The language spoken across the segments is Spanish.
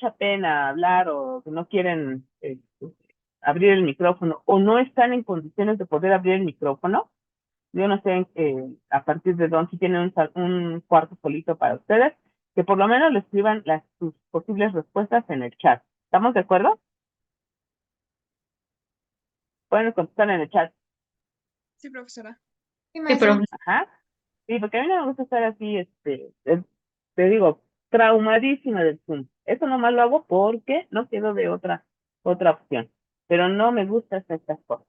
mucha pena hablar o que no quieren abrir el micrófono o no están en condiciones de poder abrir el micrófono, yo no sé a partir de dónde, si tienen un cuarto solito para ustedes, que por lo menos le escriban sus posibles respuestas en el chat. ¿Estamos de acuerdo? Pueden contestar en el chat. Sí, profesora. Sí, Sí, maestra. profe. Ajá. Sí, porque a mí no me gusta estar así, te digo, traumadísima del Zoom. Eso nomás lo hago porque no quiero de otra opción. Pero no me gusta hacer estas cosas.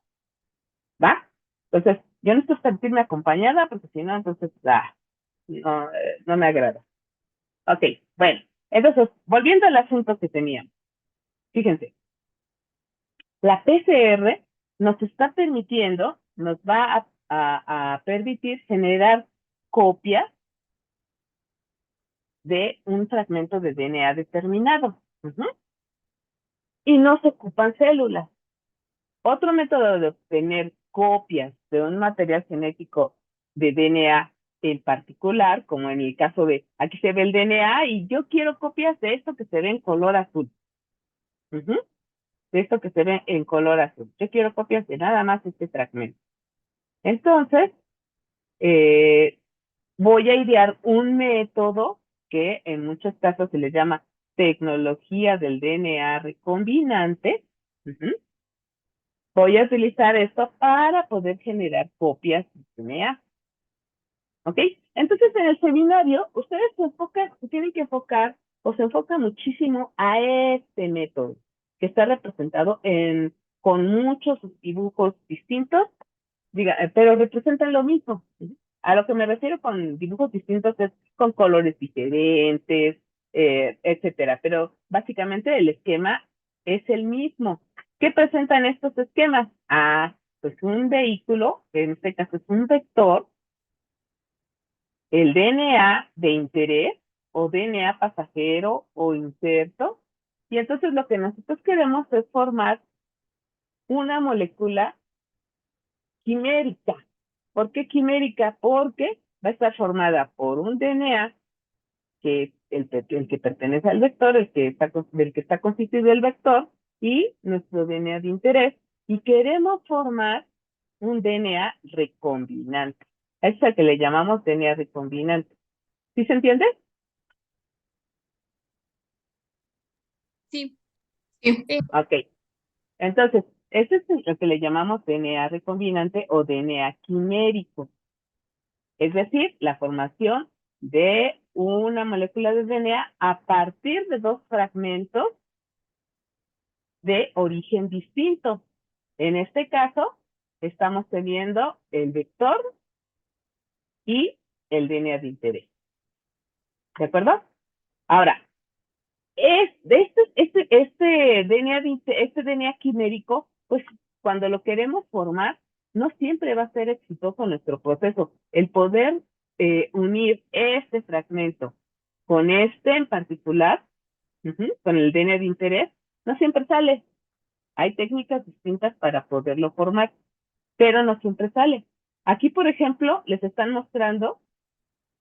¿Va? Entonces, yo necesito sentirme acompañada porque si no, entonces, no me agrada. Ok, bueno. Entonces, volviendo al asunto que teníamos. Fíjense, la PCR nos está permitiendo, nos va a permitir generar copias de un fragmento de DNA determinado. Y no se ocupan células. Otro método de obtener copias de un material genético de DNA en particular, como en el caso de, aquí se ve el DNA y yo quiero copias de esto que se ve en color azul. De esto que se ve en color azul. Yo quiero copias de nada más este fragmento. Entonces, voy a idear un método que en muchos casos se le llama tecnología del DNA recombinante. Voy a utilizar esto para poder generar copias de DNA. ¿Ok? Entonces, en el seminario, ustedes se tienen que enfocar o se enfoca muchísimo a este método que está representado con muchos dibujos distintos, pero representan lo mismo. A lo que me refiero con dibujos distintos es con colores diferentes, etcétera. Pero básicamente el esquema es el mismo. ¿Qué presentan estos esquemas? Pues un vehículo, que en este caso es un vector, el DNA de interés o DNA pasajero o inserto. Y entonces lo que nosotros queremos es formar una molécula quimérica. ¿Por qué quimérica? Porque va a estar formada por un DNA que es el que pertenece al vector, del que está constituido el vector, y nuestro DNA de interés, y queremos formar un DNA recombinante. A eso es al que le llamamos DNA recombinante. ¿Sí se entiende? Sí. Sí. Ok. Entonces, eso es lo que le llamamos DNA recombinante o DNA quimérico. Es decir, la formación de una molécula de DNA a partir de dos fragmentos de origen distinto. En este caso, estamos teniendo el vector y el DNA de interés. ¿De acuerdo? Ahora, este DNA quimérico, pues cuando lo queremos formar, no siempre va a ser exitoso nuestro proceso. El poder unir este fragmento con este en particular, con el DNA de interés, no siempre sale. Hay técnicas distintas para poderlo formar, pero no siempre sale. Aquí, por ejemplo, les están mostrando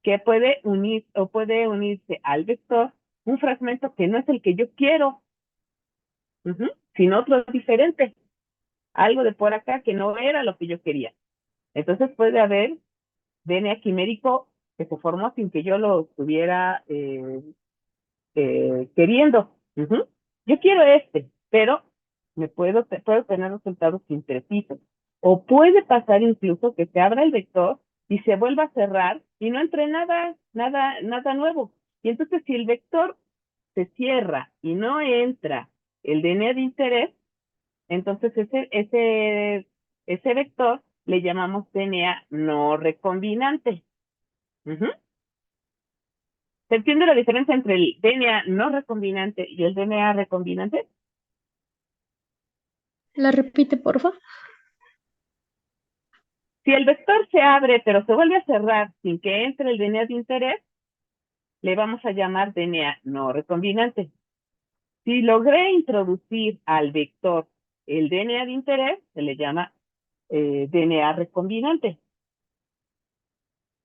que puede unirse al vector un fragmento que no es el que yo quiero, sino otro diferente, algo de por acá que no era lo que yo quería. Entonces puede haber DNA quimérico que se formó sin que yo lo estuviera queriendo. Yo quiero pero puedo tener resultados imprecisos. O puede pasar incluso que se abra el vector y se vuelva a cerrar y no entre nada nuevo. Y entonces si el vector se cierra y no entra el DNA de interés, entonces ese vector le llamamos DNA no recombinante. ¿Se entiende la diferencia entre el DNA no recombinante y el DNA recombinante? ¿La repite, porfa? Si el vector se abre pero se vuelve a cerrar sin que entre el DNA de interés, le vamos a llamar DNA no recombinante. Si logré introducir al vector el DNA de interés, se le llama DNA recombinante.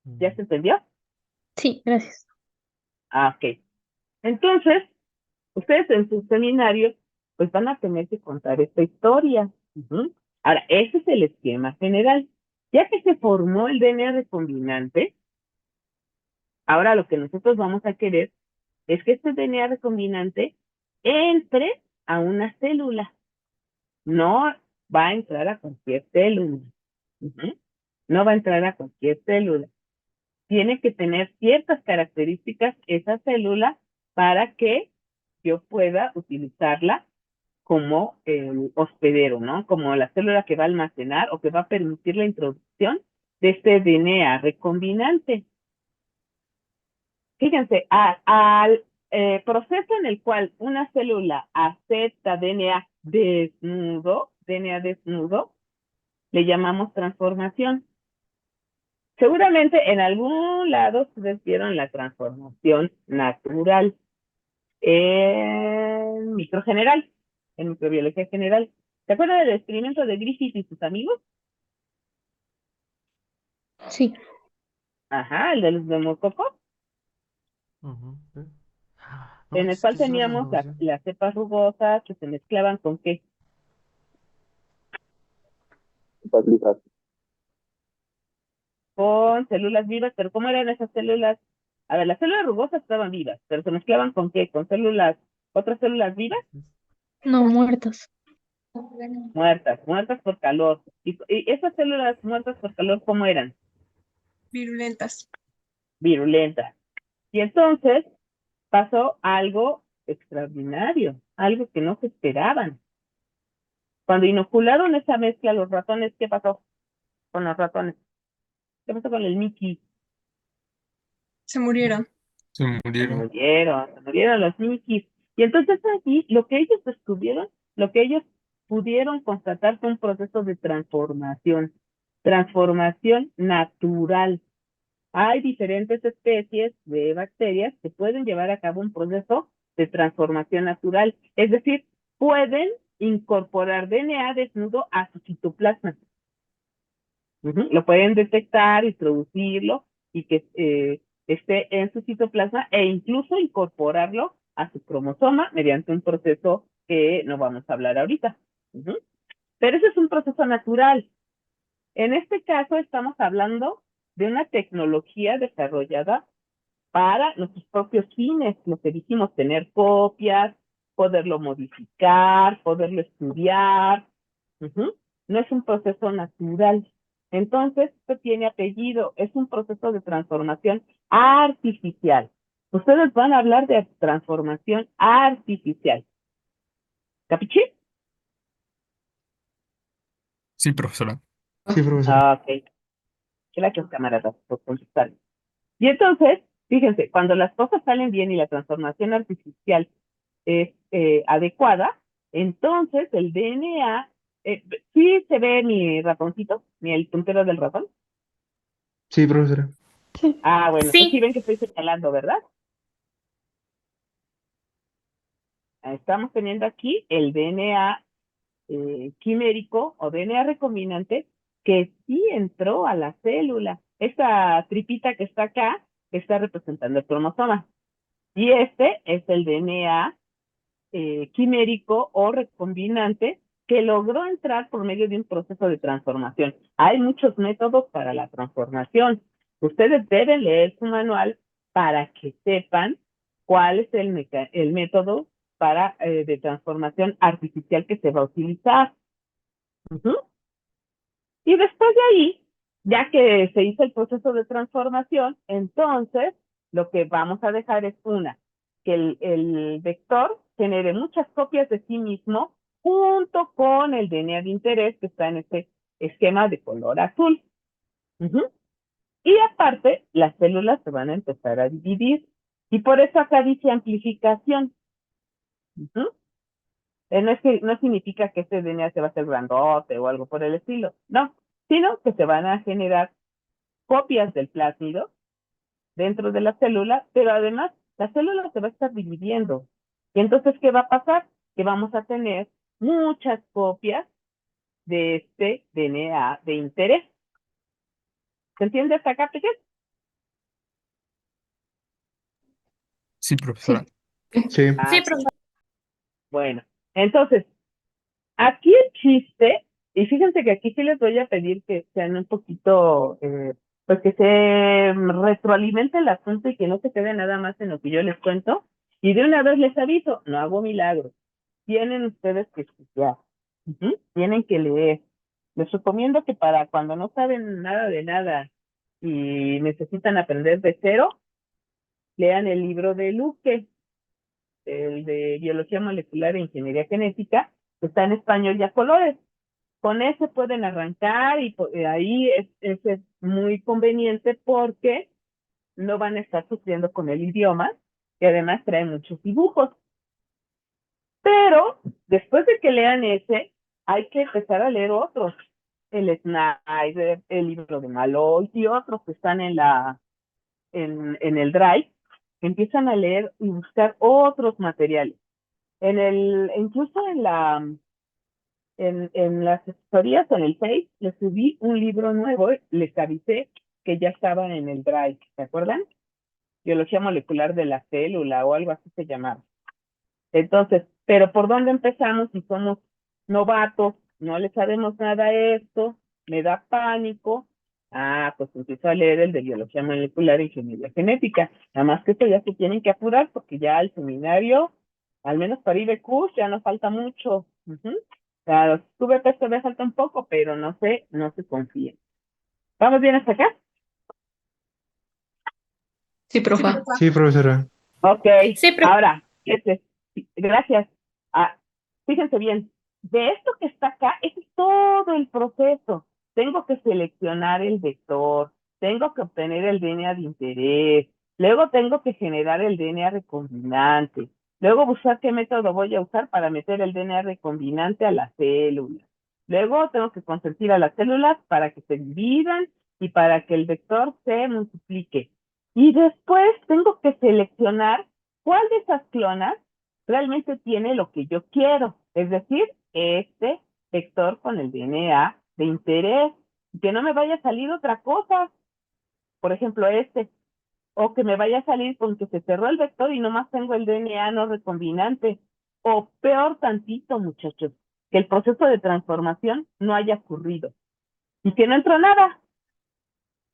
¿Ya se entendió? Sí, gracias. Ok. Entonces, Ustedes en sus seminarios, pues van a tener que contar esta historia. Ahora, ese es el esquema general. Ya que se formó el DNA recombinante, ahora lo que nosotros vamos a querer es que este DNA recombinante entre a una célula. No va a entrar a cualquier célula. No va a entrar a cualquier célula. Tiene que tener ciertas características esa célula para que yo pueda utilizarla como el hospedero, ¿no? Como la célula que va a almacenar o que va a permitir la introducción de este DNA recombinante. Fíjense, al proceso en el cual una célula acepta DNA desnudo, le llamamos transformación. Seguramente en algún lado ustedes vieron la transformación natural en microgeneral, en microbiología general. ¿Se acuerdan del experimento de Griffith y sus amigos? Sí. Ajá, el de los demococos, Ujú, sí. No en el manches, cual ¿qué es una teníamos transformación? las cepas rugosas que se mezclaban con qué? Con células vivas, pero ¿cómo eran esas células? A ver, las células rugosas estaban vivas, pero se mezclaban con qué? ¿Con células, otras células vivas? No, muertas. Muertas por calor. Y esas células muertas por calor, ¿cómo eran? Virulentas. Virulentas. Y entonces pasó algo extraordinario, algo que no se esperaban. Cuando inocularon esa mezcla a los ratones, ¿qué pasó con los ratones? ¿Qué pasó con el Mickey? Se murieron. Se murieron. Se murieron los Mickeys. Y entonces allí lo que ellos descubrieron, lo que ellos pudieron constatar fue un proceso de transformación natural. Hay diferentes especies de bacterias que pueden llevar a cabo un proceso de transformación natural, es decir, pueden incorporar DNA desnudo a su citoplasma. Lo pueden detectar, introducirlo y que esté en su citoplasma e incluso incorporarlo a su cromosoma mediante un proceso que no vamos a hablar ahorita. Pero ese es un proceso natural. En este caso estamos hablando de una tecnología desarrollada para nuestros propios fines, lo que dijimos, tener copias, poderlo modificar, poderlo estudiar. No es un proceso natural. Entonces, esto tiene apellido, es un proceso de transformación artificial. Ustedes van a hablar de transformación artificial. ¿Capichi? Sí, profesora. Sí, profesor. Ok. Gracias, camaradas, por contestar. Y entonces, fíjense, cuando las cosas salen bien y la transformación artificial es adecuada, entonces el DNA, ¿sí se ve mi ratoncito, ni el puntero del ratón? Sí, profesora. Ah, bueno, entonces sí Sí. ven que estoy señalando, ¿verdad? Estamos teniendo aquí el DNA quimérico o DNA recombinante que sí entró a la célula. Esta tripita que está acá está representando el cromosoma. Y este es el DNA quimérico o recombinante que logró entrar por medio de un proceso de transformación. Hay muchos métodos para la transformación. Ustedes deben leer su manual para que sepan cuál es el método para de transformación artificial que se va a utilizar. Y después de ahí, ya que se hizo el proceso de transformación, entonces lo que vamos a dejar es que el vector genere muchas copias de sí mismo junto con el DNA de interés que está en este esquema de color azul. Y aparte, las células se van a empezar a dividir. Y por eso acá dice amplificación. No es que no significa que este DNA se va a hacer grandote o algo por el estilo, no, sino que se van a generar copias del plásmido dentro de la célula, pero además la célula se va a estar dividiendo. Y entonces, ¿qué va a pasar? Que vamos a tener muchas copias de este DNA de interés. ¿Se entiende hasta acá, Peque? Sí, profesora. Sí. Ah, Sí, profesor. Bueno, entonces, aquí el chiste, y fíjense que aquí sí les voy a pedir que sean un poquito, pues que se retroalimente el asunto y que no se quede nada más en lo que yo les cuento. Y de una vez les aviso, no hago milagros. Tienen ustedes que estudiar, tienen que leer. Les recomiendo que para cuando no saben nada de nada y necesitan aprender de cero, lean el libro de Luque, el de Biología Molecular e Ingeniería Genética, que está en español y a colores. Con ese pueden arrancar y ahí es muy conveniente porque no van a estar sufriendo con el idioma, que además trae muchos dibujos. Pero después de que lean ese, hay que empezar a leer otros. El Snyder, el libro de Malloy y otros que están en el Drive, empiezan a leer y buscar otros materiales. Incluso en las asesorías, en el Face, les subí un libro nuevo, les avisé que ya estaba en el Drive, ¿se acuerdan? Biología molecular de la célula o algo así se llamaba. Entonces, pero ¿por dónde empezamos si somos novatos? No le sabemos nada a esto, me da pánico. Pues empiezo a leer el de biología molecular e ingeniería genética. Nada más que esto ya se tienen que apurar porque ya el seminario, al menos para IBQ, ya no falta mucho. Claro, tuve todavía falta un poco, pero no sé, no se confíen. ¿Vamos bien hasta acá? Sí, profa. Sí, profesora. Ok, Sí, profa. ahora, gracias. Ah, fíjense bien, de esto que está acá, ese es todo el proceso. Tengo que seleccionar el vector, tengo que obtener el DNA de interés, luego tengo que generar el DNA recombinante, luego buscar qué método voy a usar para meter el DNA recombinante a las células. Luego tengo que consentir a las células para que se dividan y para que el vector se multiplique. Y después tengo que seleccionar cuál de esas clonas realmente tiene lo que yo quiero, es decir, este vector con el DNA de interés, que no me vaya a salir otra cosa, por ejemplo o que me vaya a salir con que se cerró el vector y nomás tengo el DNA no recombinante, o peor tantito, muchachos, que el proceso de transformación no haya ocurrido y que no entró nada.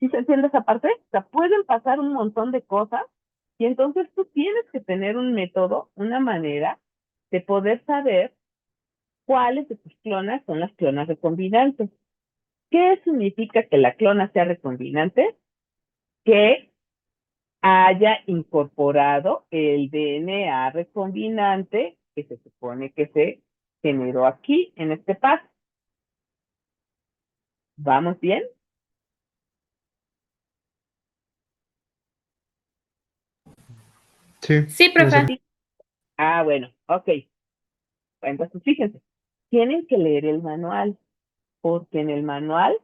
¿Sí se entiende esa parte? O sea, pueden pasar un montón de cosas y entonces tú tienes que tener un método, una manera de poder saber cuáles de tus clonas son las clonas recombinantes. ¿Qué significa que la clona sea recombinante? Que haya incorporado el DNA recombinante que se supone que se generó aquí en este paso. ¿Vamos bien? Sí, Sí, profa. Bueno, ok. Entonces, fíjense, tienen que leer el manual, porque en el manual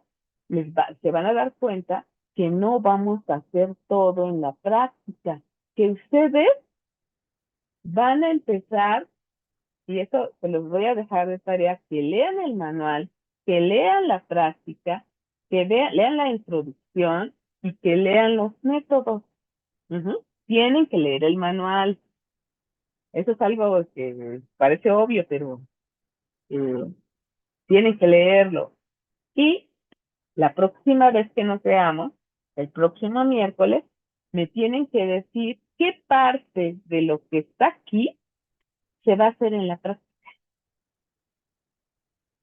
se van a dar cuenta que no vamos a hacer todo en la práctica, que ustedes van a empezar, y eso se los voy a dejar de tarea, que lean el manual, que lean la práctica, que lean la introducción y que lean los métodos. Tienen que leer el manual. Eso es algo que parece obvio, pero eh, tienen que leerlo. Y la próxima vez que nos veamos, el próximo miércoles, me tienen que decir qué parte de lo que está aquí se va a hacer en la práctica.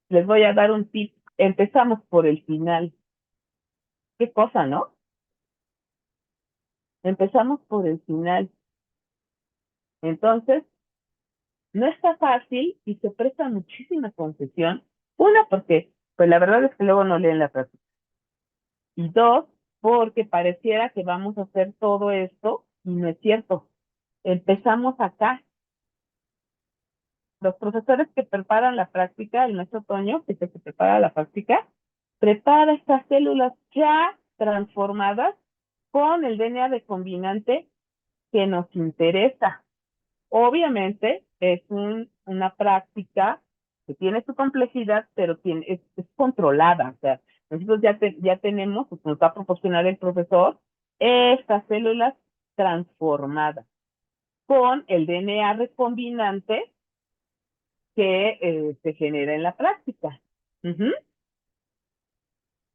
Les voy a dar un tip. Empezamos por el final. Qué cosa, ¿no? Empezamos por el final. Entonces, no está fácil y se presta muchísima confusión. Una, porque, pues la verdad es que luego no leen la práctica. Y dos, porque pareciera que vamos a hacer todo esto y no es cierto. Empezamos acá. Los profesores que preparan la práctica, el maestro Toño, que es el que prepara la práctica, prepara estas células ya transformadas con el DNA recombinante que nos interesa. Obviamente es una práctica que tiene su complejidad, pero es controlada. O sea, nosotros ya tenemos, pues nos va a proporcionar el profesor, estas células transformadas con el DNA recombinante que se genera en la práctica. Ujú.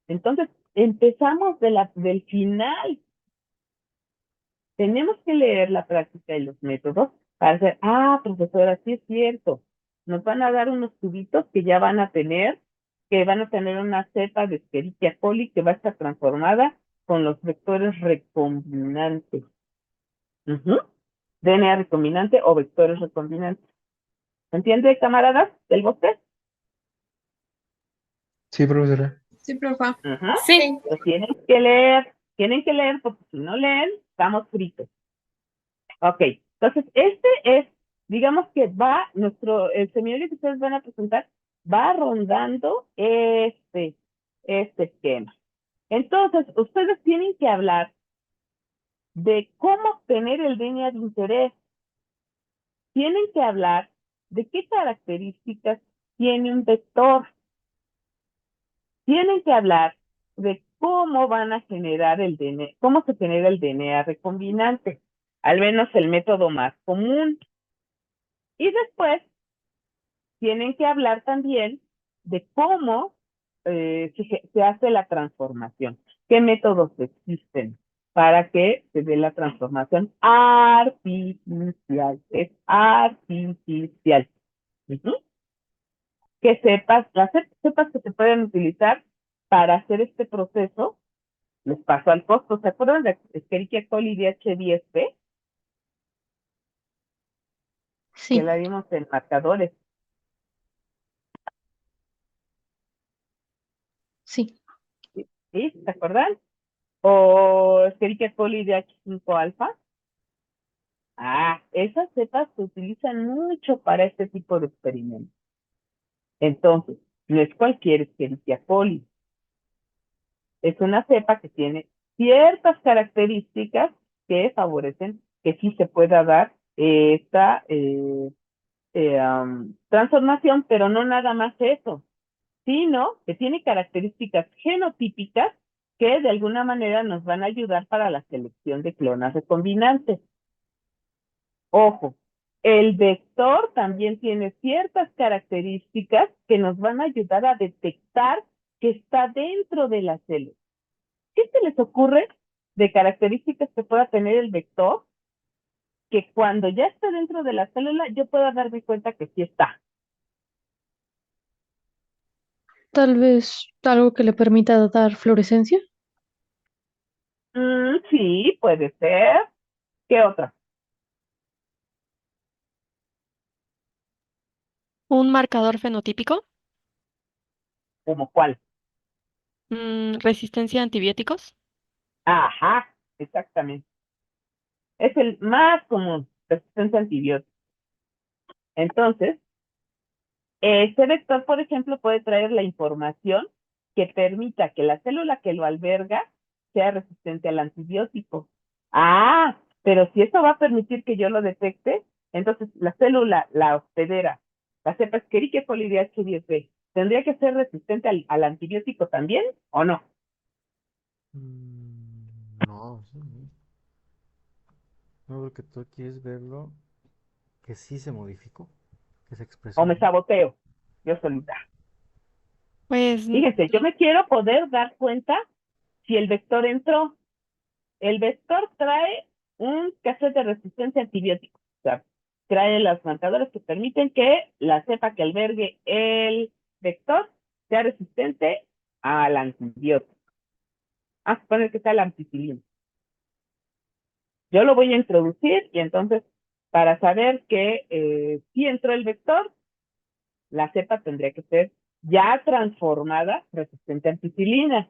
Entonces, empezamos del final. Tenemos que leer la práctica y los métodos para hacer, profesora, sí es cierto. Nos van a dar unos tubitos que ya van a tener, una cepa de Escherichia coli que va a estar transformada con los vectores recombinantes. Ujú. DNA recombinante o vectores recombinantes. ¿Entiende, camaradas del bosque? Sí, profesora. Sí, profa. Ajá. Sí. Lo tienen que leer porque si no leen, estamos fritos. Ok, entonces digamos que el seminario que ustedes van a presentar va rondando este esquema. Entonces, ustedes tienen que hablar de cómo obtener el DNA de interés. Tienen que hablar de qué características tiene un vector. Tienen que hablar de cómo van a generar el DNA, cómo se genera el DNA recombinante, al menos el método más común. Y después tienen que hablar también de cómo se hace la transformación, qué métodos existen para que se dé la transformación artificial. Es artificial. Ujú. Que las cepas que se pueden utilizar para hacer este proceso, les paso al costo. ¿Se acuerdan de Escherichia coli DH10P? Que la Sí, vimos en marcadores. sí, ¿Sí? ¿Se acuerdan? O Escherichia coli DH5 alfa. Esas cepas se utilizan mucho para este tipo de experimentos. Entonces, no es cualquier Escherichia coli. Es una cepa que tiene ciertas características que favorecen que sí se pueda dar esta transformación, pero no nada más eso, sino que tiene características genotípicas que de alguna manera nos van a ayudar para la selección de clonas recombinantes. Ojo, el vector también tiene ciertas características que nos van a ayudar a detectar que está dentro de la célula. ¿Qué se les ocurre de características que pueda tener el vector que cuando ya está dentro de la célula yo pueda darme cuenta que sí está? tal vez algo que le permita dar fluorescencia. Sí, puede ser. ¿Qué otra? ¿Un marcador fenotípico? ¿Como cuál? ¿Resistencia a antibióticos? Ajá, exactamente. Es el más común, resistencia a antibióticos. Entonces, ese vector, por ejemplo, puede traer la información que permita que la célula que lo alberga sea resistente al antibiótico. Pero si eso va a permitir que yo lo detecte, entonces la célula, la hospedera, la cepa Escherichia coli DH10B, ¿tendría que ser resistente al antibiótico también o no? No, sí. No, lo que tú quieres verlo que sí se modificó, que se ¿O expresó. me saboteo yo solita? Pues Fíjense, yo me quiero poder dar cuenta si el vector entró. El vector trae un cassette de resistencia a antibióticos. O sea, trae los marcadores que permiten que la cepa que albergue el vector sea resistente al antibiótico. A suponer que sea la ampicilina. Yo lo voy a introducir y entonces, para saber que si entró el vector, la cepa tendría que ser ya transformada resistente a ampicilina.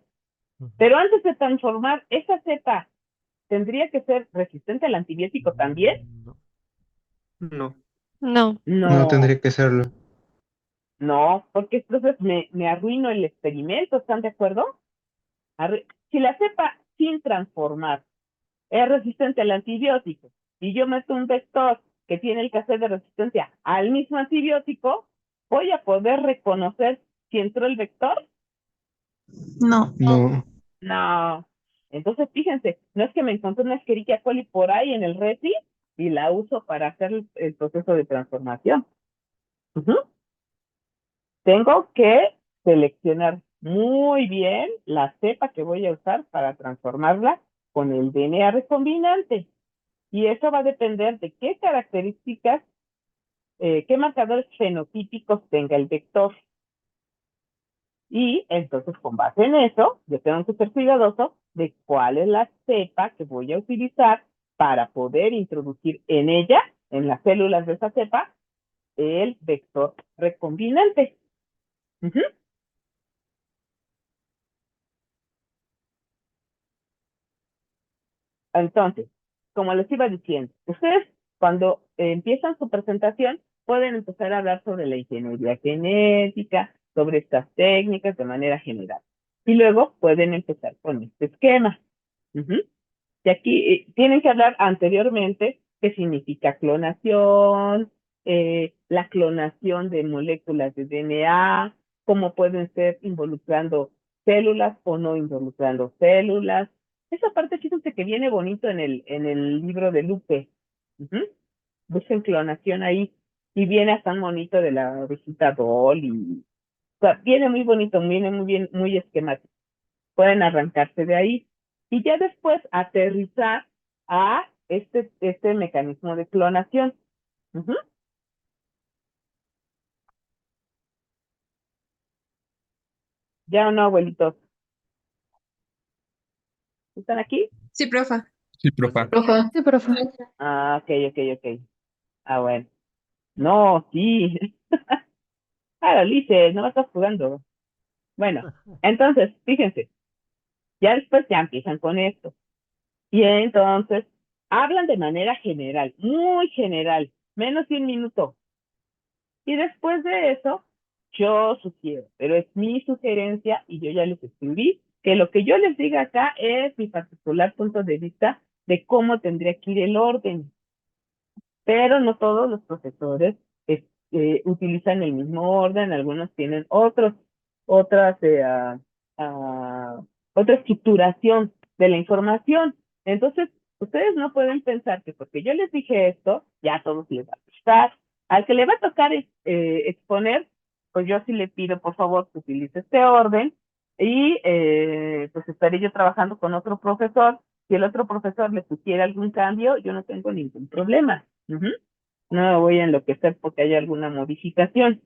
Pero antes de transformar esa cepa, ¿tendría que ser resistente al antibiótico también? No. No, no. no No, tendría que serlo. no, porque entonces me arruino el experimento, ¿están de acuerdo? Si la cepa sin transformar es resistente al antibiótico y yo meto un vector que tiene el cassette de resistencia al mismo antibiótico, ¿voy a poder reconocer si entró el vector? No. No, No. Entonces, fíjense, no es que me encontré una Escherichia coli por ahí en el refri y la uso para hacer el proceso de transformación. Ujú. tengo que seleccionar muy bien la cepa que voy a usar para transformarla con el DNA recombinante. Y eso va a depender de qué características, qué marcadores fenotípicos tenga el vector. Y entonces, con base en eso, yo tengo que ser cuidadoso de cuál es la cepa que voy a utilizar para poder introducir en ella, en las células de esa cepa, el vector recombinante. Ujú. Entonces, como les iba diciendo, ustedes cuando empiezan su presentación pueden empezar a hablar sobre la ingeniería genética, sobre estas técnicas de manera general. Y luego pueden empezar con este esquema. Ujú. Y aquí tienen que hablar anteriormente qué significa clonación, la clonación de moléculas de DNA, cómo pueden ser involucrando células o no involucrando células. Esa parte, fíjense que viene bonito en el libro de Lupe. Ujú. Busquen clonación ahí. Y viene hasta un monito de la visita Doll y o sea, viene muy bonito, viene muy bien, muy esquemático. Pueden arrancarse de ahí y ya después aterrizar a este mecanismo de clonación. Ujú. ¿Ya o no, abuelitos? ¿Están aquí? Sí, profa. Sí, profa. Profa. Sí, profe. Ah, ok. Ah, bueno. No, sí. Claro, Lice, no me estás jugando. Bueno, entonces, fíjense, ya después ya empiezan con esto. Y entonces, hablan de manera general, muy general, menos de un minuto. Y después de eso, yo sugiero, pero es mi sugerencia y yo ya les escribí, que lo que yo les diga acá es mi particular punto de vista de cómo tendría que ir el orden, pero no todos los profesores utilizan el mismo orden, algunos tienen otras, otra estructuración de la información. Entonces, ustedes no pueden pensar que porque yo les dije esto, ya a todos les va a gustar. Al que le va a tocar exponer, pues yo sí le pido, por favor, que utilice este orden y pues estaré yo trabajando con otro profesor. Si el otro profesor le sugiere algún cambio, yo no tengo ningún problema. Ujú. No me voy a enloquecer porque haya alguna modificación.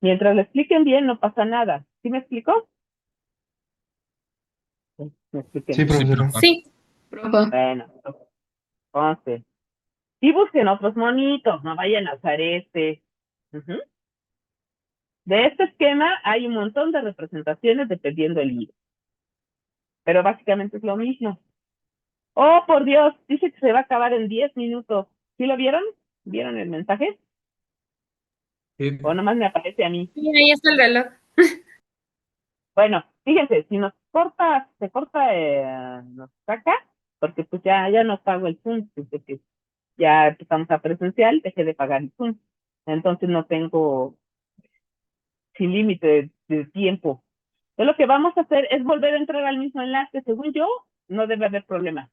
Mientras lo expliquen bien, no pasa nada. ¿Sí me explico? Sí, me expliqué Sí, bien. profesora. Sí, profa. Bueno, entonces, y busquen otros monitos, no vayan a usar este. Ujú. De este esquema hay un montón de representaciones dependiendo del libro, pero básicamente es lo mismo. Oh, por Dios, dice que se va a acabar en 10 minutos. ¿Sí lo vieron? ¿Vieron el mensaje? Sí. O nomás me aparece a mí. Sí, ahí está el reloj. Bueno, fíjense, si nos corta, se corta, nos saca, porque pues ya no pago el Zoom, desde que ya empezamos a presencial, dejé de pagar el Zoom. Entonces no tengo sin límite de tiempo. Entonces lo que vamos a hacer es volver a entrar al mismo enlace. Según yo, no debe haber problema.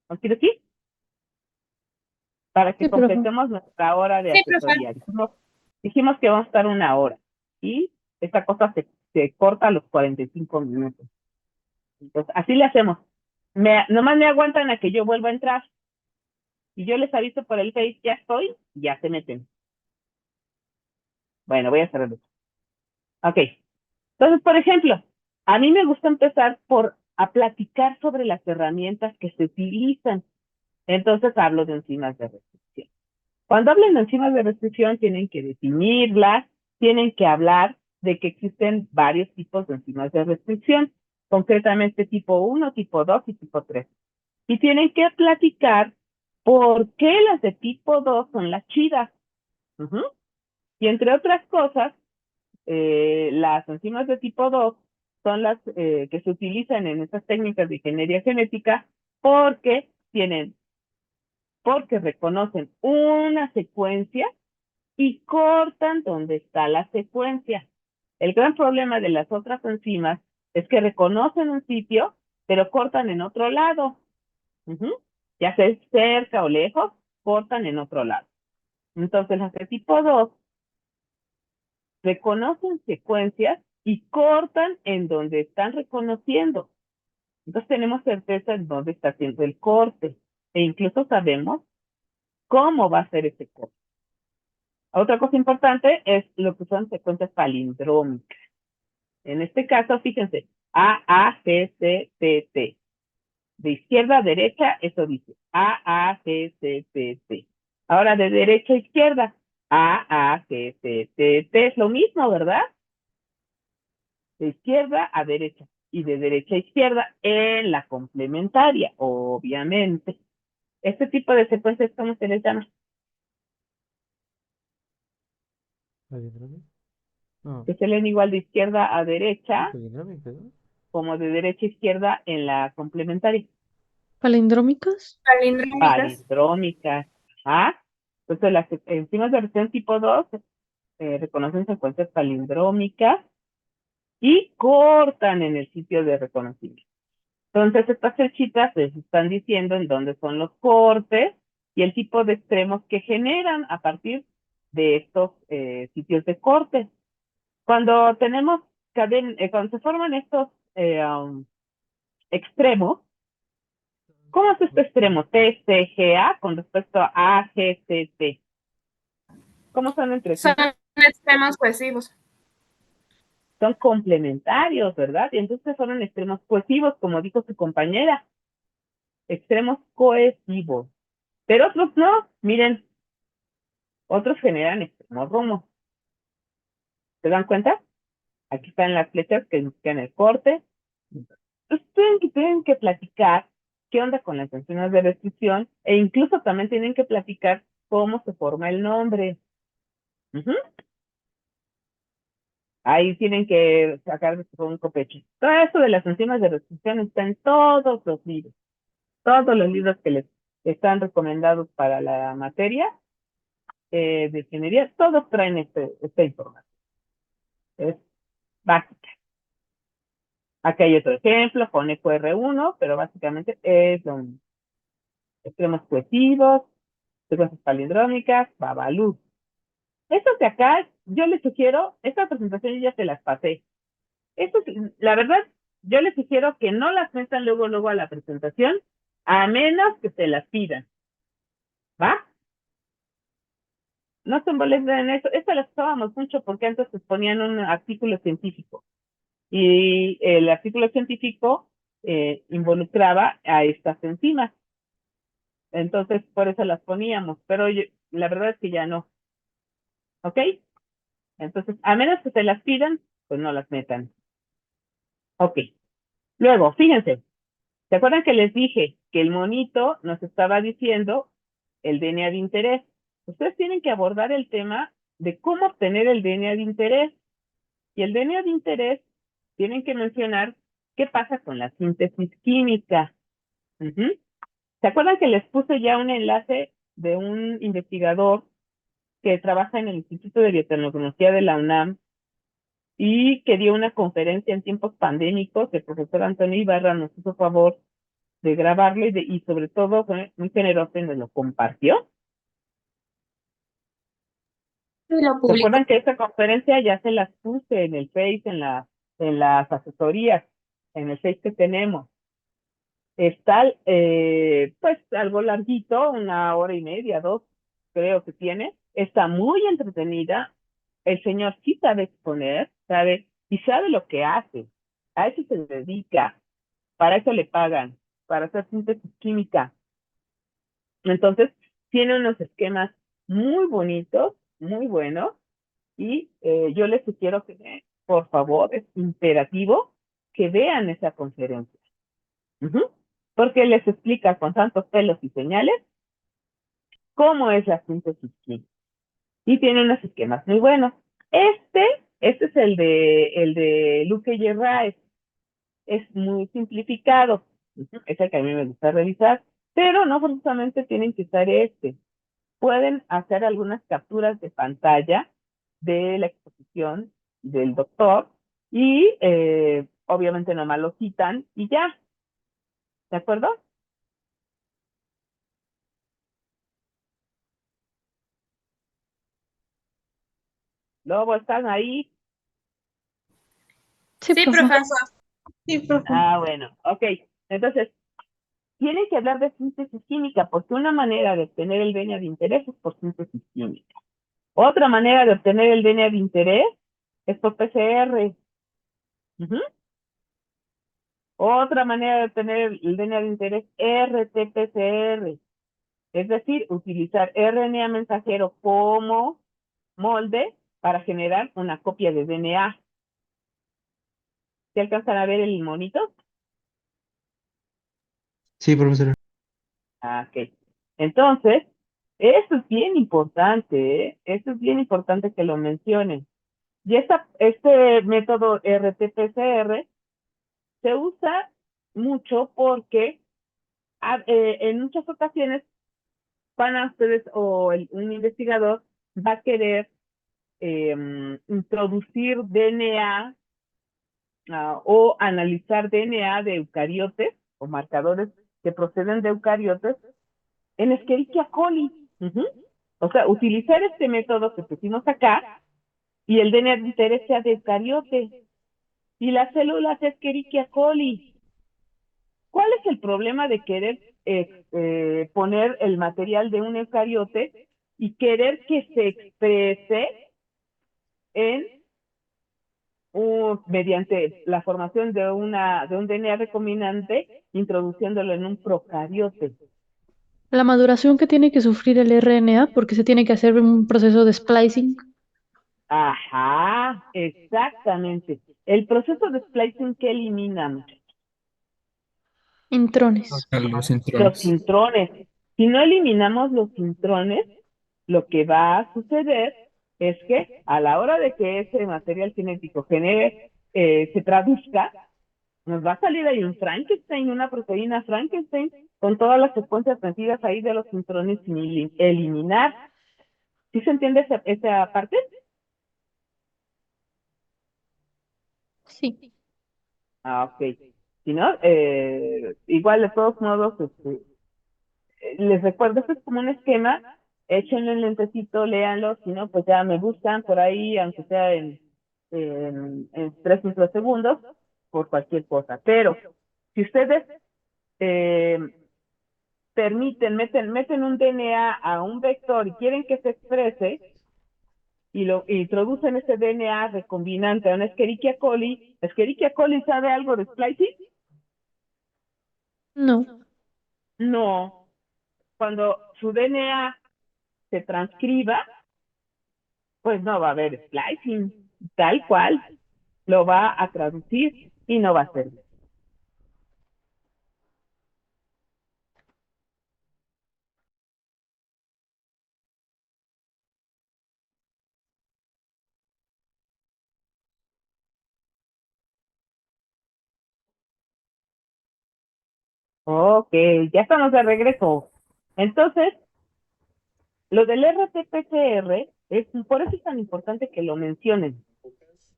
¿No quiero decir? Para que Sí, profe. completemos nuestra hora de Sí, profa. asesoría. Dijimos que vamos a estar una hora. Y esta cosa se corta a los 45 minutos. Entonces, así le hacemos. Nomás me aguantan a que yo vuelva a entrar. Y yo les aviso por el Face, ya estoy, y ya se meten. Bueno, voy a cerrar eso. Ok. Entonces, por ejemplo, a mí me gusta empezar por a platicar sobre las herramientas que se utilizan. Entonces hablo de enzimas de restricción. Cuando hablen de enzimas de restricción, tienen que definirlas, tienen que hablar de que existen varios tipos de enzimas de restricción, concretamente tipo 1, tipo 2 y tipo 3. Y tienen que platicar por qué las de tipo 2 son las chidas. Ujú. Y entre otras cosas, las enzimas de tipo 2 son las que se utilizan en estas técnicas de ingeniería genética porque porque reconocen una secuencia y cortan donde está la secuencia. El gran problema de las otras enzimas es que reconocen un sitio, pero cortan en otro lado. Ujú. Ya sea cerca o lejos, cortan en otro lado. Entonces, las de tipo 2 reconocen secuencias y cortan en donde están reconociendo. Entonces tenemos certeza en dónde está haciendo el corte e incluso sabemos cómo va a ser ese corte. Otra cosa importante es lo que son secuencias palindrómicas. En este caso, fíjense, A, A, G, C, T, T. De izquierda a derecha, eso dice A, A, G, C, T, T. Ahora de derecha a izquierda, A, A, G, C, T, T. Es lo mismo, ¿verdad? De izquierda a derecha y de derecha a izquierda en la complementaria, obviamente. Este tipo de secuencias, ¿cómo se les llama? ¿Palindrómico? No, Que se leen igual de izquierda a derecha palindrómico, ¿no? como de derecha a izquierda en la complementaria. ¿Palindrómicas? Palindrómicas. Palindrómicas. ¿Ah? Entonces, las enzimas de reacción tipo 2 reconocen secuencias palindrómicas y cortan en el sitio de reconocimiento. Entonces, estas flechitas les están diciendo en dónde son los cortes y el tipo de extremos que generan a partir de estos sitios de corte. Cuando tenemos cuando se forman estos extremos, ¿cómo es este extremo? T, C, G, A con respecto a A, G, C, T. ¿Cómo son entre sí? Son extremos cohesivos. Son complementarios, ¿verdad? Y entonces fueron extremos cohesivos, como dijo su compañera. Extremos cohesivos. Pero otros no. Miren, otros generan extremos romos. ¿Se dan cuenta? Aquí están las flechas que indican el corte. Entonces tienen que platicar qué onda con las tensiones de restricción e incluso también tienen que platicar cómo se forma el nombre. Ujú. Ahí tienen que sacar un copecho. Todo esto de las enzimas de restricción está en todos los libros. Todos los libros que les están recomendados para la materia de ingeniería, todos traen esta información. Es básica. Aquí hay otro ejemplo con EcoR1, pero básicamente es lo mismo. Extremos cohesivos, secuencias palindrómicas, Babalú. Estos de acá, yo les sugiero, esta presentación yo ya se las pasé. Estos, la verdad, yo les sugiero que no las metan luego a la presentación, a menos que se las pidan. ¿Va? No se molesten en eso. Esto lo usábamos mucho porque antes se ponían un artículo científico. Y el artículo científico involucraba a estas enzimas. Entonces, por eso las poníamos. Pero la verdad es que ya no. ¿Ok? Entonces, a menos que se las pidan, pues no las metan. Ok. Luego, fíjense. ¿Se acuerdan que les dije que el monito nos estaba diciendo el DNA de interés? Ustedes tienen que abordar el tema de cómo obtener el DNA de interés. Y el DNA de interés tienen que mencionar qué pasa con la síntesis química. Ujú. ¿Se acuerdan que les puse ya un enlace de un investigador que trabaja en el Instituto de Biotecnología de la UNAM y que dio una conferencia en tiempos pandémicos? El profesor Antonio Ibarra nos hizo favor de grabarlo y sobre todo fue muy generoso y nos lo compartió. Y lo ¿Se publicó. acuerdan que esta conferencia ya se las puse en el Face, en las asesorías, en el Face que tenemos? Está, pues, algo larguito, 1 hora y media, 2, creo que tiene. Está muy entretenida. El señor sí sabe exponer, sabe, y sabe lo que hace. A eso se dedica. Para eso le pagan, para hacer síntesis química. Entonces, tiene unos esquemas muy bonitos, muy buenos, y yo les sugiero que, por favor, es imperativo que vean esa conferencia. Ujú. Porque les explica con tantos pelos y señales cómo es la síntesis química. Y tiene unos esquemas muy buenos. Este es el de Luque Yerraes. Es muy simplificado. Ujú. Es el que a mí me gusta revisar. Pero no forzosamente tienen que usar este. Pueden hacer algunas capturas de pantalla de la exposición del doctor y obviamente nomás lo citan y ya. ¿De acuerdo? Lobo, ¿están ahí? Sí, Sí, profe. profesor. Sí, profe. Ah, bueno, ok. Entonces, tienen que hablar de síntesis química, porque una manera de obtener el DNA de interés es por síntesis química. Otra manera de obtener el DNA de interés es por PCR. Ujú. Otra manera de obtener el DNA de interés, RT-PCR. Es decir, utilizar RNA mensajero como molde para generar una copia de DNA. ¿Se alcanzan a ver el monito? Sí, profesora. Ah, ok. Entonces, eso es bien importante, ¿eh? Eso es bien importante que lo mencionen. Y este método RT-PCR se usa mucho porque en muchas ocasiones van a ustedes o un investigador va a querer introducir DNA o analizar DNA de eucariotes o marcadores que proceden de eucariotes en Escherichia coli. Ujú. O sea, utilizar este método que pusimos acá y el DNA de interés sea de eucariote y las células de Escherichia coli. ¿Cuál es el problema de querer poner el material de un eucariote y querer que se exprese en mediante la formación de un DNA recombinante, introduciéndolo en un procariote? La maduración que tiene que sufrir el RNA porque se tiene que hacer un proceso de splicing. Ajá, exactamente. El proceso de splicing que eliminamos, Intrones. A los los intrones. intrones. Si no eliminamos los intrones, lo que va a suceder es que a la hora de que ese material cinético se traduzca, nos va a salir ahí un Frankenstein, una proteína Frankenstein, con todas las secuencias metidas ahí de los intrones sin eliminar. ¿Sí se entiende esa parte? Sí. Ah, ok. Si no, igual de todos modos, les recuerdo, esto es como un esquema, échenle un lentecito, léanlo, si no, pues ya me buscan por ahí, aunque sea en 3 microsegundos, por cualquier cosa. Pero si ustedes eh, meten un DNA a un vector y quieren que se exprese, y lo introducen ese DNA recombinante a una Escherichia coli sabe algo de splicing? No. No. Cuando su DNA se transcriba, pues no va a haber splicing, tal cual, lo va a traducir y no va a ser. Ok, ya estamos de regreso. Entonces, lo del RT-PCR, por eso es tan importante que lo mencionen,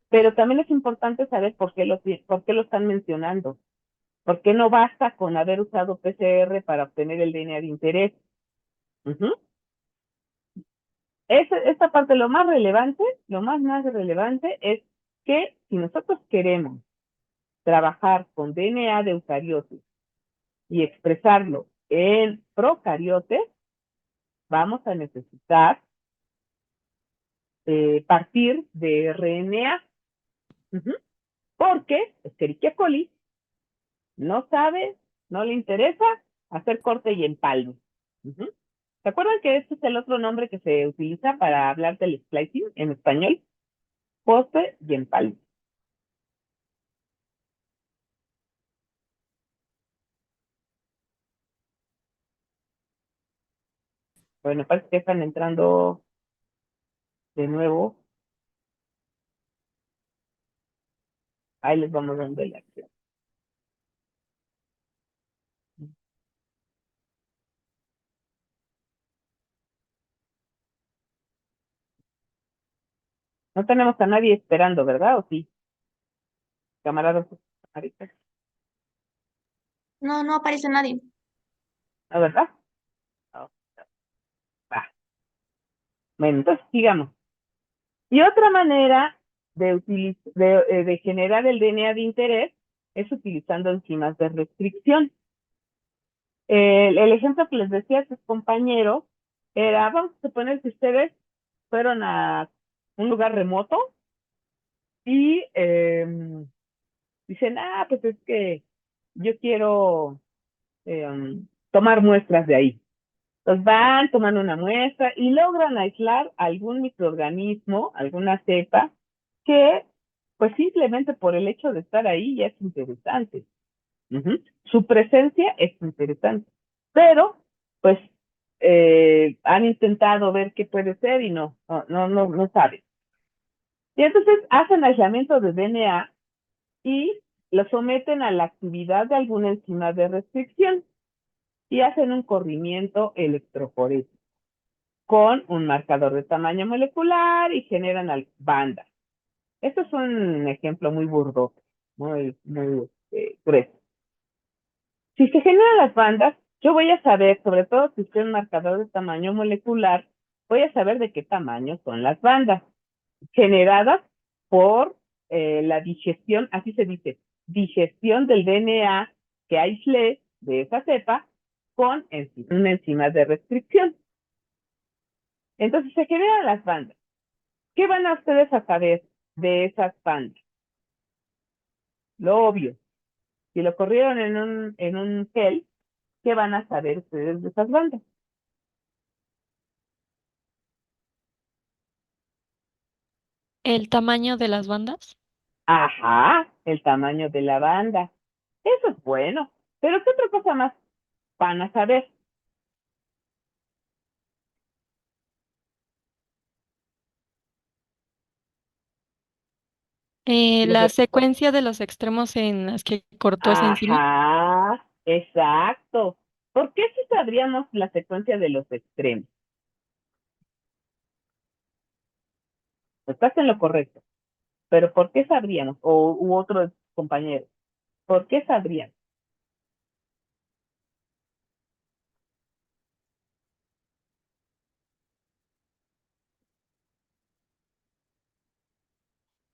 pero también es importante saber por qué lo están mencionando. ¿Por qué no basta con haber usado PCR para obtener el DNA de interés? Ujú. Esta parte, lo más relevante, lo más relevante es que si nosotros queremos trabajar con DNA de eucariotes y expresarlo en procariotes, vamos a necesitar partir de RNA. Ujú. Porque Escherichia coli no sabe, no le interesa hacer corte y empalme. Ujú. ¿Se acuerdan que este es el otro nombre que se utiliza para hablar del splicing en español? Corte y empalme. Bueno, parece que están entrando de nuevo. Ahí les vamos dando la acción. No tenemos a nadie esperando, ¿verdad? ¿O sí? Camaradas, ahorita. No, no aparece nadie. ¿No, verdad? No, va. Bueno, entonces sigamos. Y otra manera de generar el DNA de interés es utilizando enzimas de restricción. El ejemplo que les decía a sus compañeros era, vamos a suponer que ustedes fueron a un lugar remoto y dicen, pues es que yo quiero tomar muestras de ahí. Entonces van, toman una muestra y logran aislar algún microorganismo, alguna cepa, que pues simplemente por el hecho de estar ahí ya es interesante. Su presencia es interesante. Pero, pues, han intentado ver qué puede ser y no saben. Y entonces hacen aislamiento de DNA y lo someten a la actividad de alguna enzima de restricción y hacen un corrimiento electroforético con un marcador de tamaño molecular y generan bandas. Esto es un ejemplo muy burdo, muy grueso. Si se generan las bandas, yo voy a saber, sobre todo si es un marcador de tamaño molecular, voy a saber de qué tamaño son las bandas generadas por la digestión, así se dice, digestión del DNA que aislé de esa cepa con una enzima de restricción. Entonces se generan las bandas. ¿Qué van a ustedes a saber de esas bandas? Lo obvio. Si lo corrieron en un gel, ¿qué van a saber ustedes de esas bandas? ¿El tamaño de las bandas? Ajá, el tamaño de la banda. Eso es bueno. Pero ¿qué otra cosa más van a saber? Los La secuencia de los extremos en las que cortó esa enzima. Ajá, exacto. ¿Por qué si sabríamos la secuencia de los extremos? Estás en lo correcto. Pero ¿por qué sabríamos? U otros compañeros. ¿Por qué sabrían?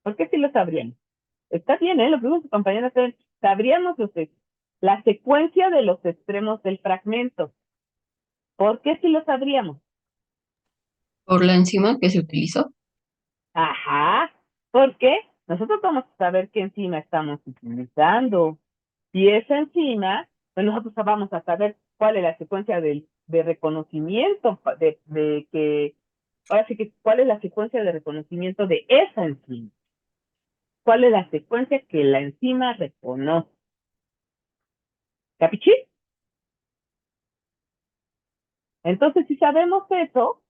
¿Por qué sí lo sabrían? Está bien, ¿eh? Lo que dijo su compañera, sabríamos la secuencia de los extremos del fragmento. ¿Por qué sí lo sabríamos? Por la enzima que se utilizó. Ajá, porque nosotros vamos a saber qué enzima estamos utilizando. Y esa enzima, pues nosotros vamos a saber cuál es la secuencia de reconocimiento, ahora sí que, cuál es la secuencia de reconocimiento de esa enzima. ¿Cuál es la secuencia que la enzima reconoce? ¿Capichí? Entonces, si sabemos eso,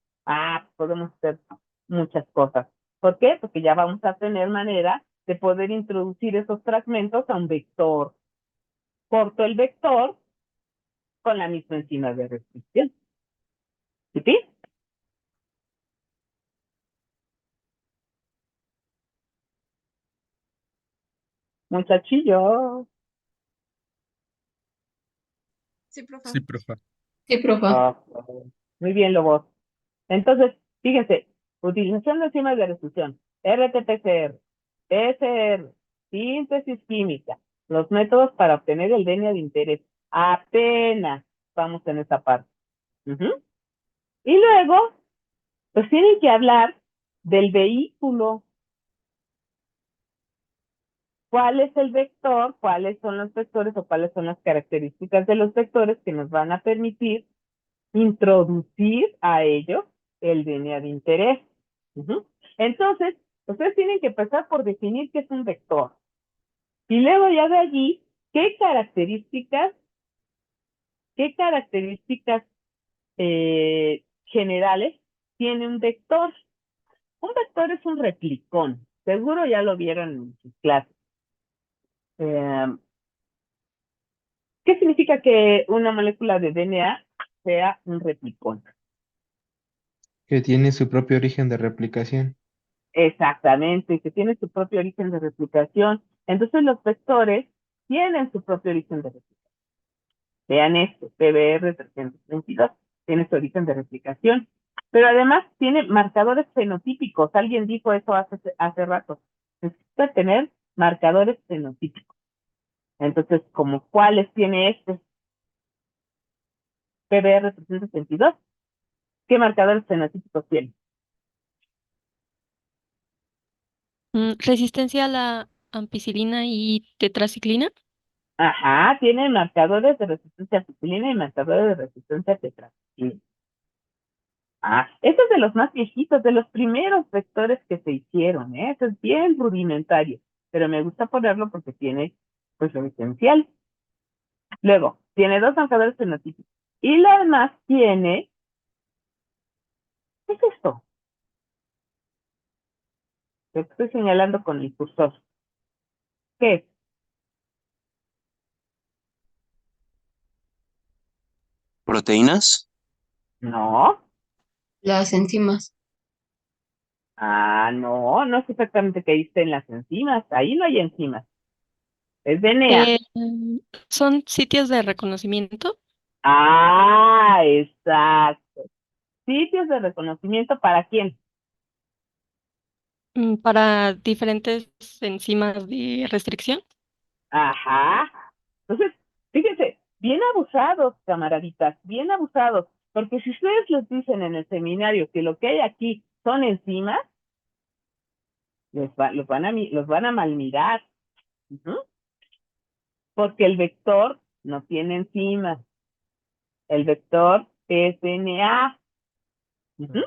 podemos hacer muchas cosas. ¿Por qué? Porque ya vamos a tener manera de poder introducir esos fragmentos a un vector. Corto el vector con la misma enzima de restricción. ¿Sí? Muchachillo. Sí, profe. Sí, profa. Sí, profa. Muy bien, Lobos. Entonces, fíjense, utilización de enzimas de restricción, RT-PCR, PCR, síntesis química, los métodos para obtener el DNA de interés. Apenas vamos en esa parte. Y luego, pues tienen que hablar del vehículo. ¿Cuál es el vector? ¿Cuáles son los vectores o cuáles son las características de los vectores que nos van a permitir introducir a ellos el DNA de interés? Entonces, ustedes tienen que empezar por definir qué es un vector. Y luego ya de allí, qué características generales tiene un vector. Un vector es un replicón. Seguro ya lo vieron en sus clases. ¿Qué significa que una molécula de DNA sea un replicón? Que tiene su propio origen de replicación. Exactamente, que tiene su propio origen de replicación. Entonces los vectores tienen su propio origen de replicación. Vean esto, PBR 322 tiene su origen de replicación. Pero además tiene marcadores fenotípicos. Alguien dijo eso hace rato. Necesita tener marcadores fenotípicos. Entonces, ¿como cuáles tiene este PBR 322? ¿Qué marcadores fenotípicos tiene? Resistencia a la ampicilina y tetraciclina. Ajá, tiene marcadores de resistencia a ampicilina y marcadores de resistencia a tetraciclina. Este es de los más viejitos, de los primeros vectores que se hicieron, ¿eh? Eso es bien rudimentario, pero me gusta ponerlo porque tiene, pues, lo esencial. Luego, tiene 2 marcadores fenotípicos. Y lo demás tiene, ¿qué es esto? Lo que estoy señalando con el cursor. ¿Qué es? ¿Proteínas? No. Las enzimas. No, no sé exactamente qué dice en las enzimas. Ahí no hay enzimas. Es DNA. Son sitios de reconocimiento. Exacto. Sitios de reconocimiento ¿para quién? Para diferentes enzimas de restricción. Ajá. Entonces, fíjense, bien abusados, camaraditas, bien abusados. Porque si ustedes les dicen en el seminario que lo que hay aquí son enzimas, los van a malmirar. Ujú. Porque el vector no tiene enzimas. El vector es DNA. Ujú.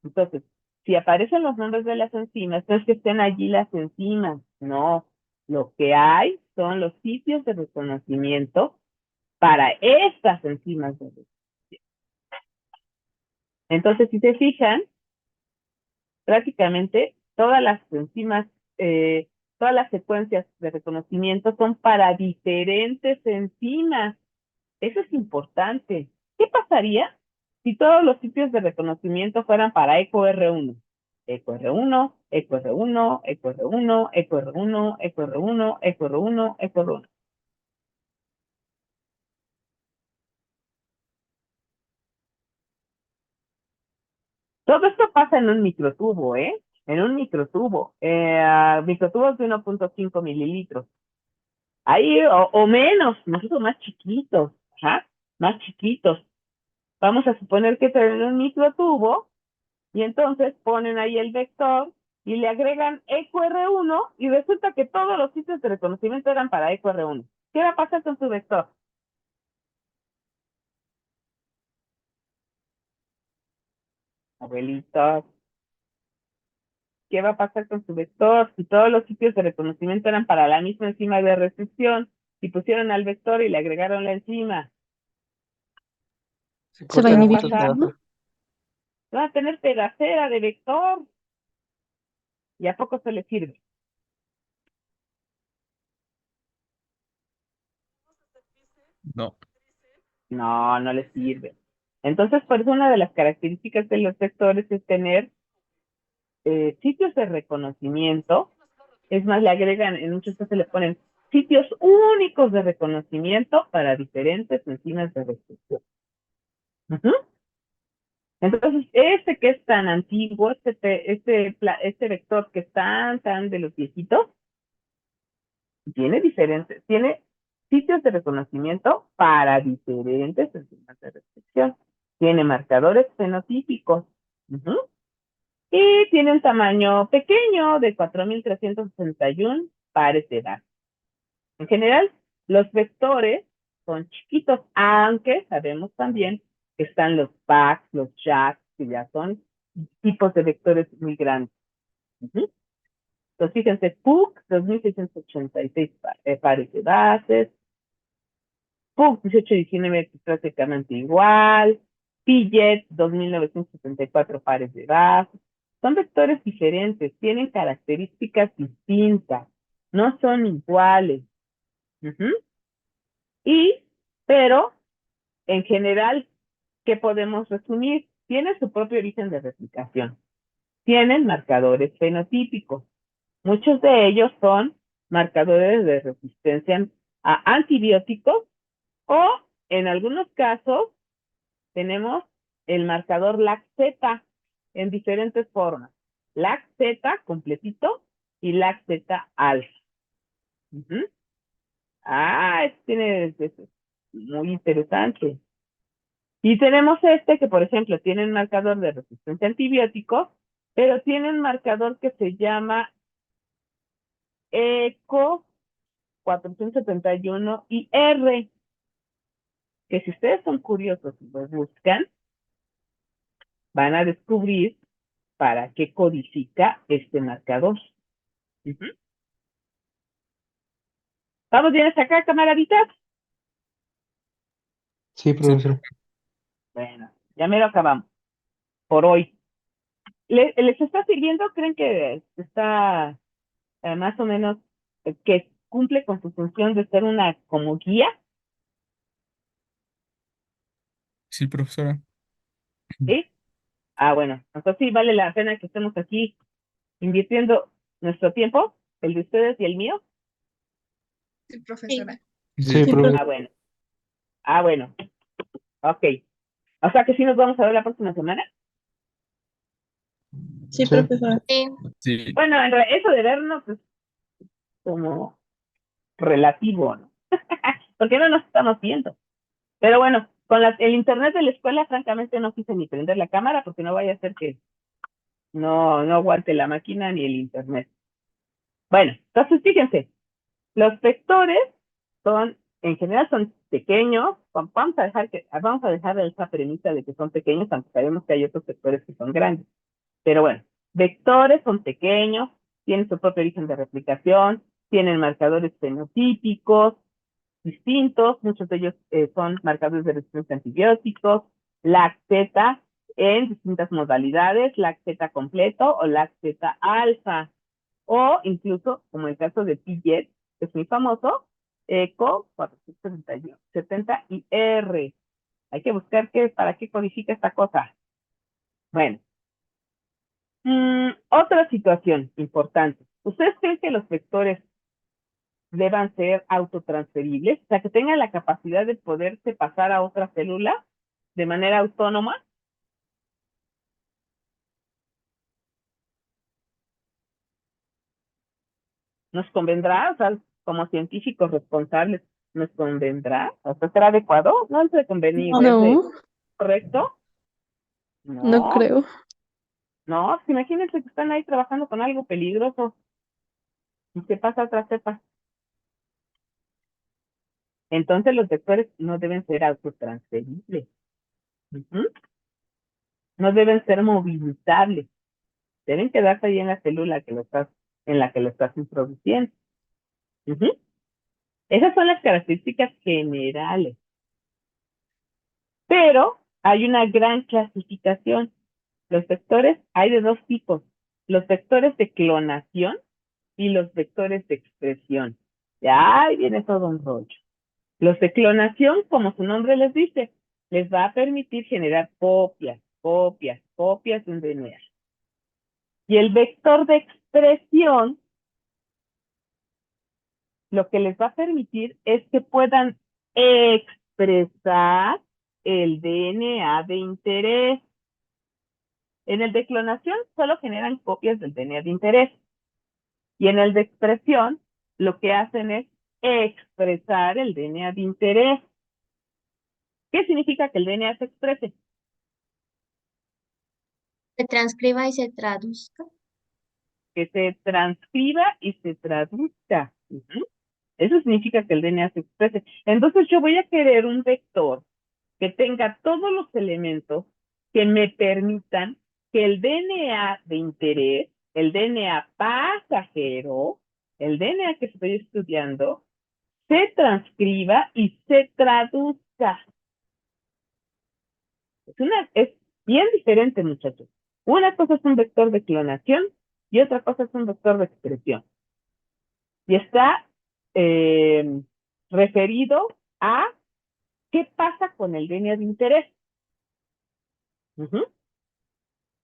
Entonces, si aparecen los nombres de las enzimas, no es que estén allí las enzimas, no. Lo que hay son los sitios de reconocimiento para estas enzimas de reconocimiento. Entonces, si se fijan, prácticamente todas las enzimas, todas las secuencias de reconocimiento son para diferentes enzimas. Eso es importante. ¿Qué pasaría si todos los sitios de reconocimiento fueran para EcoR1? EcoR1, EcoR1, EcoR1, EcoR1, EcoR1, EcoR1, EcoR1. Todo esto pasa en un microtubo, ¿eh? En un microtubo. Microtubos de 1.5 mililitros. Ahí, o menos, nosotros más chiquitos. Ajá, más chiquitos. Vamos a suponer que tienen un microtubo y entonces ponen ahí el vector y le agregan EcoR1 y resulta que todos los sitios de reconocimiento eran para EcoR1. ¿Qué va a pasar con su vector? Abuelitos, ¿qué va a pasar con su vector si todos los sitios de reconocimiento eran para la misma enzima de restricción y pusieron al vector y le agregaron la enzima? Se va a ¿Qué va a inhibir la pasar? enzima. Va a tener pedacera de vector y a poco se le sirve. No. No, no le sirve. Entonces, por eso una de las características de los vectores es tener sitios de reconocimiento. Es más, le agregan, en muchos casos le ponen sitios únicos de reconocimiento para diferentes enzimas de restricción. Ujú. Entonces, este que es tan antiguo, este vector que es tan de los viejitos, tiene sitios de reconocimiento para diferentes enzimas de restricción. Tiene marcadores fenotípicos. Ujú. Y tiene un tamaño pequeño de 4.361 pares de datos. En general, los vectores son chiquitos, aunque sabemos también que están los PACs, los JACs, que ya son tipos de vectores muy grandes. Ujú. Entonces, fíjense, PUC, 2.686 pares de bases, PUC 1819 es prácticamente igual, PJET, 2.974 pares de bases. Son vectores diferentes, tienen características distintas, no son iguales. Ujú. Pero, en general, ¿qué podemos resumir? Tiene su propio origen de replicación. Tienen marcadores fenotípicos. Muchos de ellos son marcadores de resistencia a antibióticos o, en algunos casos, tenemos el marcador LAC-Z en diferentes formas. LAC-Z completito y LAC-Z alfa. Ujú. Es muy interesante. Y tenemos este que, por ejemplo, tiene un marcador de resistencia a antibióticos, pero tiene un marcador que se llama ECO 471 y R, que si ustedes son curiosos y lo buscan, van a descubrir para qué codifica este marcador. Ujú. ¿Vamos bien hasta acá, camaraditas? Sí, profesor. Bueno, ya me lo acabamos por hoy. ¿Les está sirviendo? ¿Creen que está más o menos que cumple con su función de ser una como guía? Sí, profesora. ¿Sí? Bueno, entonces sí vale la pena que estemos aquí invirtiendo nuestro tiempo, el de ustedes y el mío. Sí, profesora. Sí, Sí, profesor. Bueno. Bueno. Ok. O sea que sí nos vamos a ver la próxima semana. sí, Sí. profesora. Sí. Sí. Bueno, eso de vernos es como relativo, ¿no? Porque no nos estamos viendo. Pero bueno, con el internet de la escuela, francamente no quise ni prender la cámara porque no vaya a ser que no aguante la máquina ni el internet. Bueno, entonces fíjense, los vectores en general son pequeños. Vamos a dejar esa premisa de que son pequeños, aunque sabemos que hay otros vectores que son grandes. Pero bueno, vectores son pequeños, tienen su propio origen de replicación, tienen marcadores fenotípicos distintos, muchos de ellos son marcadores de resistencia a antibióticos, LAC-Z en distintas modalidades, LAC-Z completo o LAC-Z alfa, o incluso, como el caso de PJET, que es muy famoso, ECO 470 y R. Hay que buscar para qué codifica esta cosa. Bueno, otra situación importante. ¿Ustedes creen que los vectores deban ser autotransferibles? O sea, que tengan la capacidad de poderse pasar a otra célula de manera autónoma. ¿Nos convendrá? O sea, como científicos responsables, ¿nos convendrá? O sea, ¿será adecuado? No es de convenir, es de No, correcto. no No, creo. no, pues imagínense que están ahí trabajando con algo peligroso y se pasa a otra cepa. Entonces los vectores no deben ser autotransferibles. Ujú. No deben ser movilizables. Deben quedarse ahí en la célula en la que lo estás introduciendo. Ujú. Esas son las características generales. Pero hay una gran clasificación. Los vectores hay de dos tipos. Los vectores de clonación y los vectores de expresión. Ya ahí viene todo un rollo. Los de clonación, como su nombre les dice, les va a permitir generar copias de un DNA. Y el vector de expresión, lo que les va a permitir es que puedan expresar el DNA de interés. En el de clonación solo generan copias del DNA de interés. Y en el de expresión, lo que hacen es expresar el DNA de interés. ¿Qué significa que el DNA se exprese? Se transcriba y se traduzca. Que se transcriba y se traduzca. Ujú. Eso significa que el DNA se exprese. Entonces yo voy a querer un vector que tenga todos los elementos que me permitan que el DNA de interés, el DNA pasajero, el DNA que estoy estudiando, se transcriba y se traduzca. Es bien diferente, muchachos. Una cosa es un vector de clonación y otra cosa es un vector de expresión. Y está referido a qué pasa con el DNA de interés. Ujú.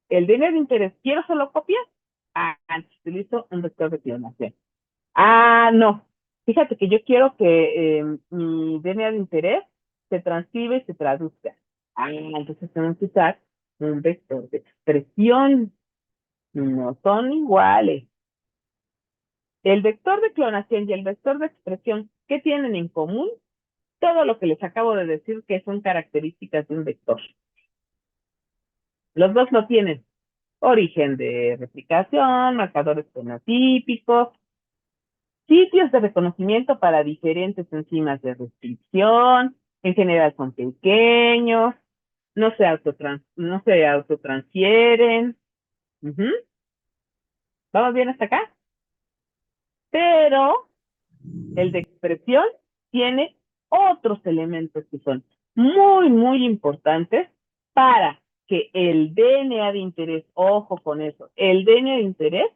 El DNA de interés, ¿quiero solo copias? Utilizo un vector de clonación. No. Fíjate que yo quiero que mi DNA de interés se transcribe y se traduzca. Entonces tenemos que usar un vector de expresión. No son iguales. El vector de clonación y el vector de expresión, ¿qué tienen en común? Todo lo que les acabo de decir que son características de un vector. Los dos lo tienen. Origen de replicación, marcadores fenotípicos, sitios de reconocimiento para diferentes enzimas de restricción, en general son pequeños, no se autotransfieren. Ujú. ¿Vamos bien hasta acá? Pero el de expresión tiene otros elementos que son muy, muy importantes para que el DNA de interés, ojo con eso, el DNA de interés,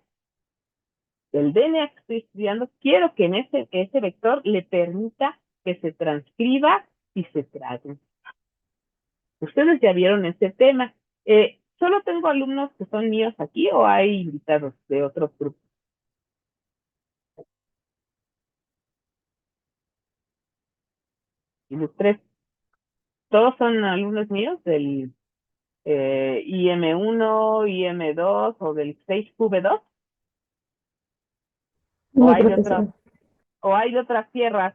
el DNA que estoy estudiando, quiero que en ese vector le permita que se transcriba y se traduzca. Ustedes ya vieron este tema. ¿Solo tengo alumnos que son míos aquí o hay invitados de otros grupos? Y los tres, todos son alumnos míos del IM1, IM2 o del 6QB2, o No, hay de profesora. otras, o hay de otras tierras.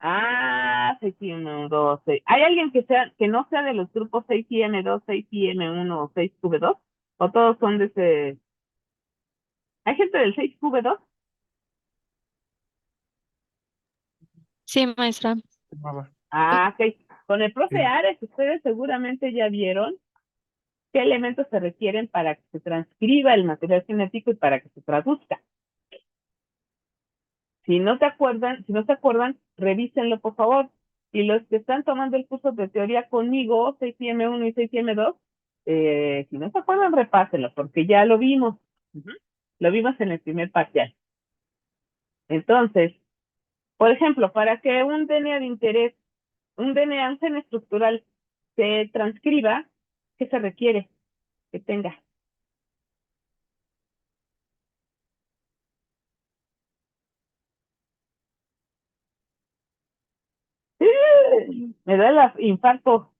6IM2, ¿hay alguien que no sea de los grupos 6IM2, 6IM1 o 6QB2? ¿O todos son de ese? ¿Hay gente del 6QB2? Sí, maestra. Ok. Con el profe Sí. Ares, ustedes seguramente ya vieron qué elementos se requieren para que se transcriba el material genético y para que se traduzca. Si no se acuerdan, revísenlo, por favor. Y los que están tomando el curso de teoría conmigo, 6IM1 y 6IM2, si no se acuerdan, repásenlo, porque ya lo vimos. Ujú. Lo vimos en el primer parcial. Entonces, por ejemplo, para que un DNA de interés, un DNA, un gen estructural, se transcriba, ¿qué se requiere que tenga? Me da el infarto.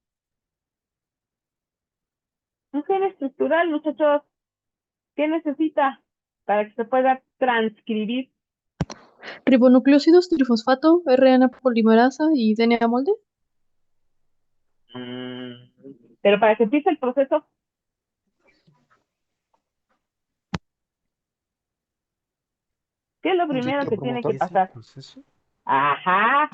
Un gen estructural, muchachos, ¿qué necesita para que se pueda transcribir? Ribonucleósidos, trifosfato, RNA polimerasa y DNA molde. Pero para que empiece el proceso, ¿qué es lo Un primero que ciclo tiene como que ese pasar? proceso. Ajá,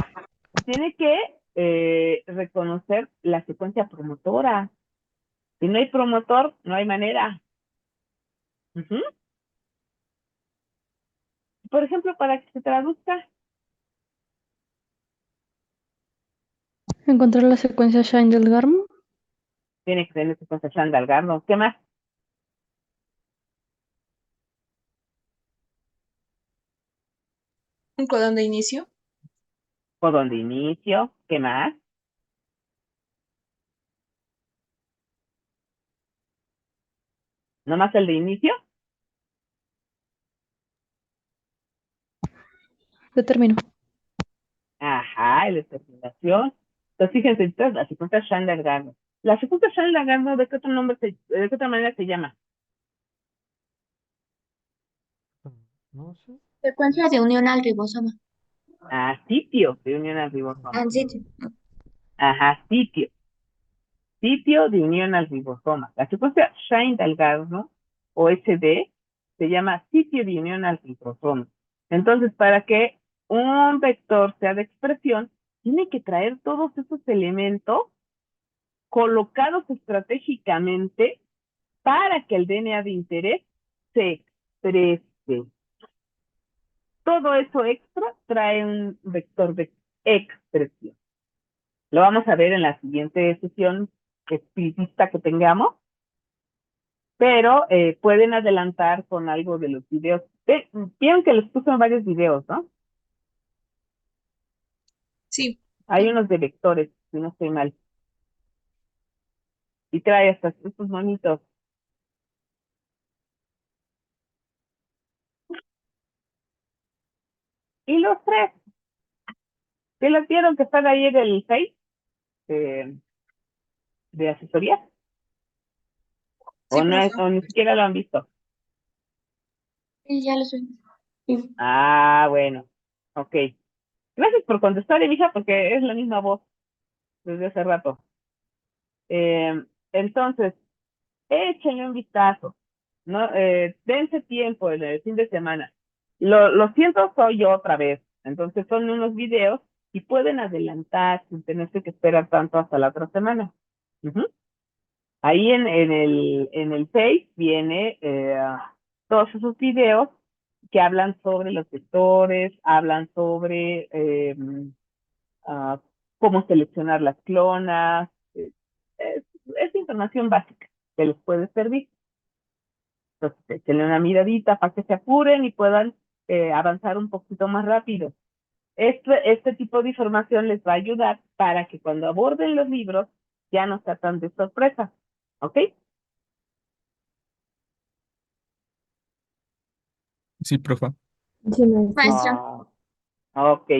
tiene que reconocer la secuencia promotora. Si no hay promotor, no hay manera. Ujú. Por ejemplo, para que se traduzca, Encontrar la secuencia Shine-Delgarmo. tiene que tener secuencia Chan-Dalgarno. ¿Qué más? Un codón de inicio. Codón de inicio. ¿Qué más? ¿Nomás el de inicio? Determino. Ajá, el de terminación. Entonces, fíjense, entonces, la secuencia Chan-Dalgarno. La secuencia Chan-Dalgarno, ¿de qué otro nombre de qué otra manera se llama? No sé. Secuencia de unión al ribosoma. Sitio de unión al ribosoma. Ah, sitio. Ajá, sitio de unión al ribosoma. La secuencia Shine-Dalgarno o SD se llama sitio de unión al ribosoma. Entonces, para que un vector sea de expresión, tiene que traer todos esos elementos colocados estratégicamente para que el DNA de interés se exprese. Todo eso extra trae un vector de expresión. Lo vamos a ver en la siguiente sesión espiritista que tengamos, pero pueden adelantar con algo de los videos. Vieron que les puse en varios videos, ¿no? Sí. Hay unos de vectores, si no estoy mal. Y trae estos monitos. Y los tres, ¿sí los vieron que están ahí en el Face? de asesoría? Sí, ¿O, no es, profe. o ni siquiera lo han visto? Sí, ya lo soy. Sí. Ah, bueno. Ok. Gracias por contestar, mija, porque es la misma voz desde hace rato. Entonces, échenle un vistazo, ¿no? Dense tiempo en el fin de semana. Lo siento, soy yo otra vez. Entonces son unos videos y pueden adelantar sin tenerse que esperar tanto hasta la otra semana. Ujú. Ahí en el Face viene todos esos videos que hablan sobre los sectores, hablan sobre ah, cómo seleccionar las clonas. Es información básica que les puede servir. Entonces, échenle una miradita para que se apuren y puedan avanzar un poquito más rápido. Este tipo de información les va a ayudar para que cuando aborden los libros ya no sea tan de sorpresa. ¿Ok? Sí, profe. Sí, maestra. Maestra. Ok.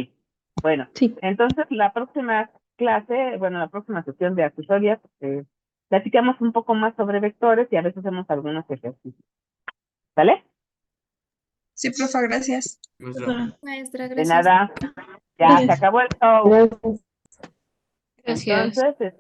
Bueno, Sí. entonces la próxima clase, bueno, la próxima sesión de accesorias, platicamos un poco más sobre vectores y a veces hacemos algunos ejercicios. ¿Sale? Sí, profe, gracias. Maestra, De gracias. nada, ya se Gracias. acabó el show. Gracias. Gracias. Entonces,